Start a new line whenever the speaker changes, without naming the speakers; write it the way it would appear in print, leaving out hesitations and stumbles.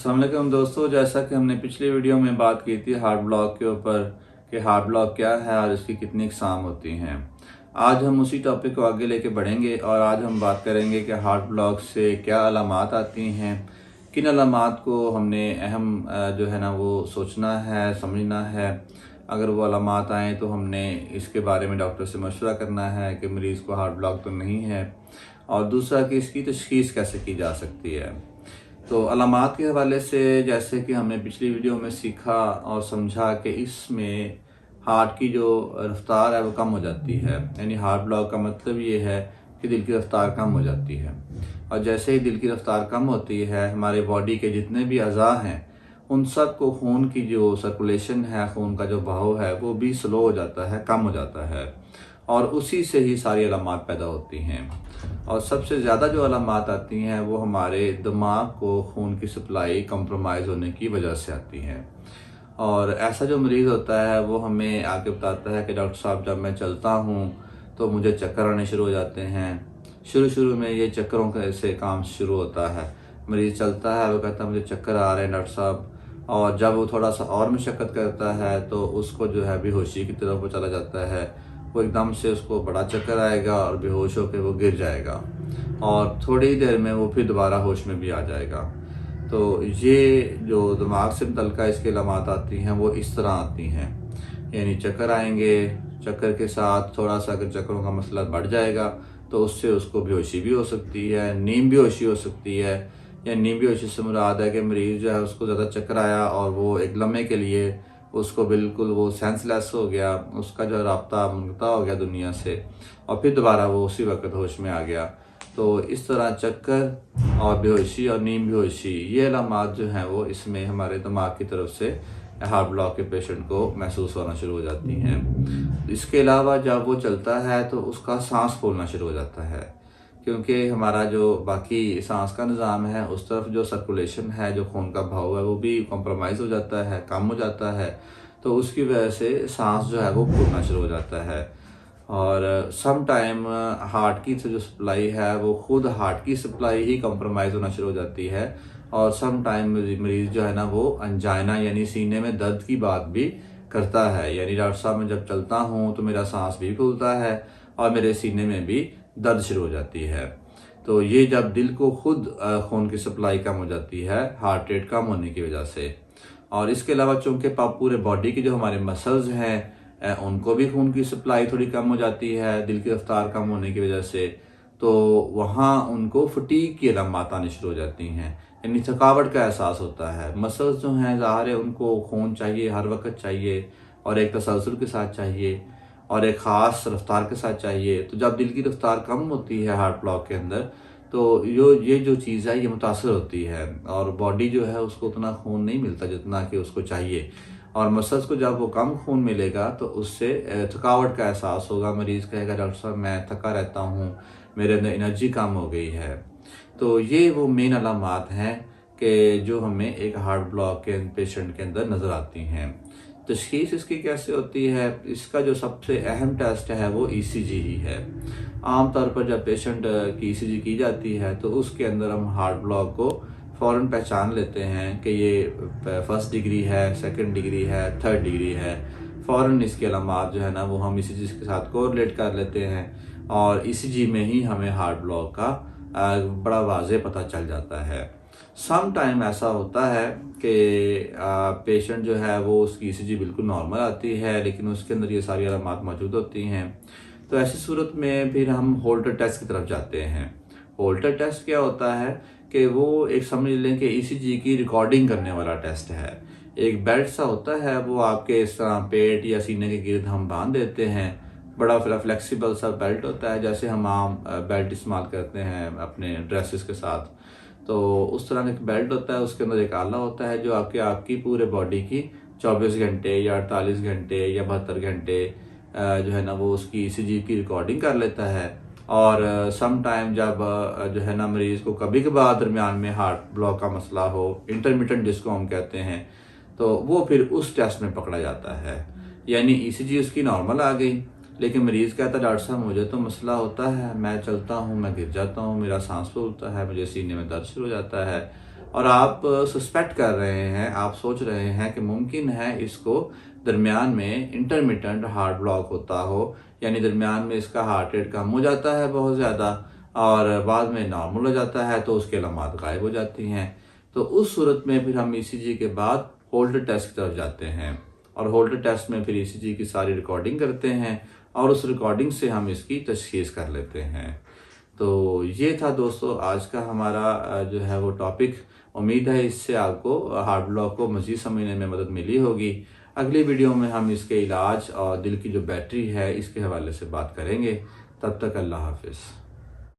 अस्सलाम वालेकुम दोस्तों, जैसा कि हमने पिछली वीडियो में बात की थी हार्ट ब्लॉक के ऊपर कि हार्ट ब्लॉक क्या है और इसकी कितनी इकसाम होती हैं। आज हम उसी टॉपिक को आगे लेके बढ़ेंगे और आज हम बात करेंगे कि हार्ट ब्लॉक से क्या अलामात आती हैं, किन अलामात को हमने जो है ना वो सोचना है, समझना है। अगर वो अलामात आएँ तो हमने इसके बारे में डॉक्टर से मशवरा करना है कि मरीज़ को हार्ट ब्लॉक तो नहीं है, और दूसरा कि इसकी तशख़ीस कैसे की जा सकती है। तो अलामात के हवाले से जैसे कि हमने पिछली वीडियो में सीखा और समझा कि इसमें हार्ट की जो रफ्तार है वो कम हो जाती है। यानी हार्ट ब्लॉक का मतलब ये है कि दिल की रफ्तार कम हो जाती है, और जैसे ही दिल की रफ्तार कम होती है हमारे बॉडी के जितने भी अज़ा हैं उन सब को खून की जो सर्कुलेशन है, खून का जो बहाव है वो भी स्लो हो जाता है, कम हो जाता है, और उसी से ही सारी अलामात पैदा होती हैं। और सबसे ज़्यादा जो अलामात आती हैं वो हमारे दिमाग को खून की सप्लाई कंप्रोमाइज़ होने की वजह से आती हैं। और ऐसा जो मरीज़ होता है वो हमें आके बताता है कि डॉक्टर साहब जब मैं चलता हूँ तो मुझे चक्कर आने शुरू हो जाते हैं। शुरू में ये चक्करों का से काम शुरू होता है। मरीज़ चलता है, वो कहता है मुझे चक्कर आ रहे हैं डॉक्टर साहब, और जब वो थोड़ा सा और मशक्क़त करता है तो उसको जो है बेहोशी की तरफ वो चला जाता है। वो एकदम से उसको बड़ा चक्कर आएगा और बेहोश होकर वो गिर जाएगा, और थोड़ी ही देर में वो फिर दोबारा होश में भी आ जाएगा। तो ये जो दिमाग से मुतल्लिक़ इसकी अलामात आती हैं वो इस तरह आती हैं। यानी चक्कर आएंगे, चक्कर के साथ थोड़ा सा अगर चक्करों का मसला बढ़ जाएगा तो उससे उसको बेहोशी भी हो सकती है, नींद बेहोशी हो सकती है। या नींद बेहोशी से मुराद है कि मरीज़ जो है उसको ज़्यादा चक्कर आया और वो एक लम्हे के लिए उसको बिल्कुल वो सेंसलेस हो गया, उसका जो राब्ता मुनक़ता हो गया दुनिया से, और फिर दोबारा वो उसी वक़्त होश में आ गया। तो इस तरह चक्कर और बेहोशी और नींद बेहोशी ये अलामात जो हैं वो इसमें हमारे दिमाग की तरफ से हार्ट ब्लॉक के पेशेंट को महसूस होना शुरू हो जाती हैं। इसके अलावा जब वो चलता है तो उसका साँस फूलना शुरू हो जाता है, क्योंकि हमारा जो बाकी सांस का निज़ाम है उस तरफ जो सर्कुलेशन है, जो खून का बहाव है वो भी कॉम्प्रोमाइज़ हो जाता है, कम हो जाता है। तो उसकी वजह से सांस जो है वो फूलना शुरू हो जाता है। और सम टाइम हार्ट की जो सप्लाई है वो खुद हार्ट की सप्लाई ही कॉम्प्रोमाइज़ होना शुरू हो जाती है, और सम टाइम मरीज़ जो है ना वो अंजाइना यानी सीने में दर्द की बात भी करता है। यानी डॉक्टर साहब मैं जब चलता हूँ तो मेरा सांस भी फूलता है और मेरे सीने में भी दर्द शुरू हो जाती है। तो ये जब दिल को खुद खून की सप्लाई कम हो जाती है हार्ट रेट कम होने की वजह से। और इसके अलावा चूँकि पूरे बॉडी के जो हमारे मसल्स हैं उनको भी खून की सप्लाई थोड़ी कम हो जाती है दिल की रफ्तार कम होने की वजह से, तो वहाँ उनको फटीग की अलामात आनी शुरू हो जाती हैं। यानी थकावट का एहसास होता है। मसल्स जो हैं ज़ाहिर है उनको खून चाहिए, हर वक्त चाहिए, और एक तसलसल के साथ चाहिए, और एक ख़ास रफ्तार के साथ चाहिए। तो जब दिल की रफ्तार कम होती है हार्ट ब्लॉक के अंदर तो ये जो चीज़ है ये मुतासर होती है, और बॉडी जो है उसको उतना खून नहीं मिलता जितना कि उसको चाहिए। और मसल्स को जब वो कम खून मिलेगा तो उससे थकावट का एहसास होगा। मरीज़ कहेगा डॉक्टर साहब मैं थका रहता हूँ, मेरे अंदर एनर्जी कम हो गई है। तो ये वो मेन अलामात हैं कि जो हमें एक हार्ट ब्लॉक के पेशेंट के अंदर नज़र आती हैं। तशख़ीस इसकी कैसे होती है? इसका जो सबसे अहम टेस्ट है वो ईसीजी ही है। आम तौर पर जब पेशेंट की ईसीजी की जाती है तो उसके अंदर हम हार्ट ब्लॉक को फ़ौरन पहचान लेते हैं कि ये फर्स्ट डिग्री है, सेकंड डिग्री है, थर्ड डिग्री है। फ़ौरन इसके अलामात जो है ना वो हम ईसीजी के साथ कोरिलेट कर लेते हैं, और ईसीजी में ही हमें हार्ट ब्लॉक का बड़ा वाज़ेह पता चल जाता है। सम टाइम ऐसा होता है कि पेशेंट जो है वो उसकी ईसीजी बिल्कुल नॉर्मल आती है लेकिन उसके अंदर ये सारी अलामात मौजूद होती हैं। तो ऐसी सूरत में फिर हम होल्टर टेस्ट की तरफ जाते हैं। होल्टर टेस्ट क्या होता है कि वो एक समझ लें कि ईसीजी की रिकॉर्डिंग करने वाला टेस्ट है। एक बेल्ट सा होता है, वो आपके इस तरह पेट या सीने के गिर्द हम बांध देते हैं। बड़ा फ्लेक्सिबल सा बेल्ट होता है, जैसे हम आम बेल्ट इस्तेमाल करते हैं अपने ड्रेसेस के साथ। तो उस तरह का एक बेल्ट होता है, उसके अंदर एक आला होता है जो आपकी पूरे बॉडी की 24 घंटे या 48 घंटे या 72 घंटे जो है ना वो उसकी ईसीजी की रिकॉर्डिंग कर लेता है। और सम टाइम जब जो है ना मरीज़ को कभी कभार दरमियान में हार्ट ब्लॉक का मसला हो, इंटरमिटेंट जिसको हम कहते हैं, तो वो फिर उस टेस्ट में पकड़ा जाता है। यानी ईसीजी उसकी नॉर्मल आ गई, लेकिन मरीज़ कहता है डॉक्टर साहब मुझे तो मसला होता है, मैं चलता हूँ, मैं गिर जाता हूँ, मेरा सांस फूलता है, मुझे सीने में दर्द शुरू हो जाता है, और आप सस्पेक्ट कर रहे हैं, आप सोच रहे हैं कि मुमकिन है इसको दरमियान में इंटरमिटेंट हार्ट ब्लॉक होता हो, यानी दरमियान में इसका हार्ट रेट कम हो जाता है बहुत ज़्यादा और बाद में नॉर्मल हो जाता है, तो उसके अलामात गायब हो जाती हैं। तो उस सूरत में फिर हम ईसीजी के बाद होल्टर टेस्ट की तरफ जाते हैं और होल्टर टेस्ट में फिर ईसीजी की सारी रिकॉर्डिंग करते हैं और उस रिकॉर्डिंग से हम इसकी तशख़ीस कर लेते हैं। तो ये था दोस्तों आज का हमारा जो है वो टॉपिक। उम्मीद है इससे आपको हार्ट ब्लॉक को मज़ीद समझने में मदद मिली होगी। अगली वीडियो में हम इसके इलाज और दिल की जो बैटरी है इसके हवाले से बात करेंगे। तब तक अल्लाह हाफ़िज़।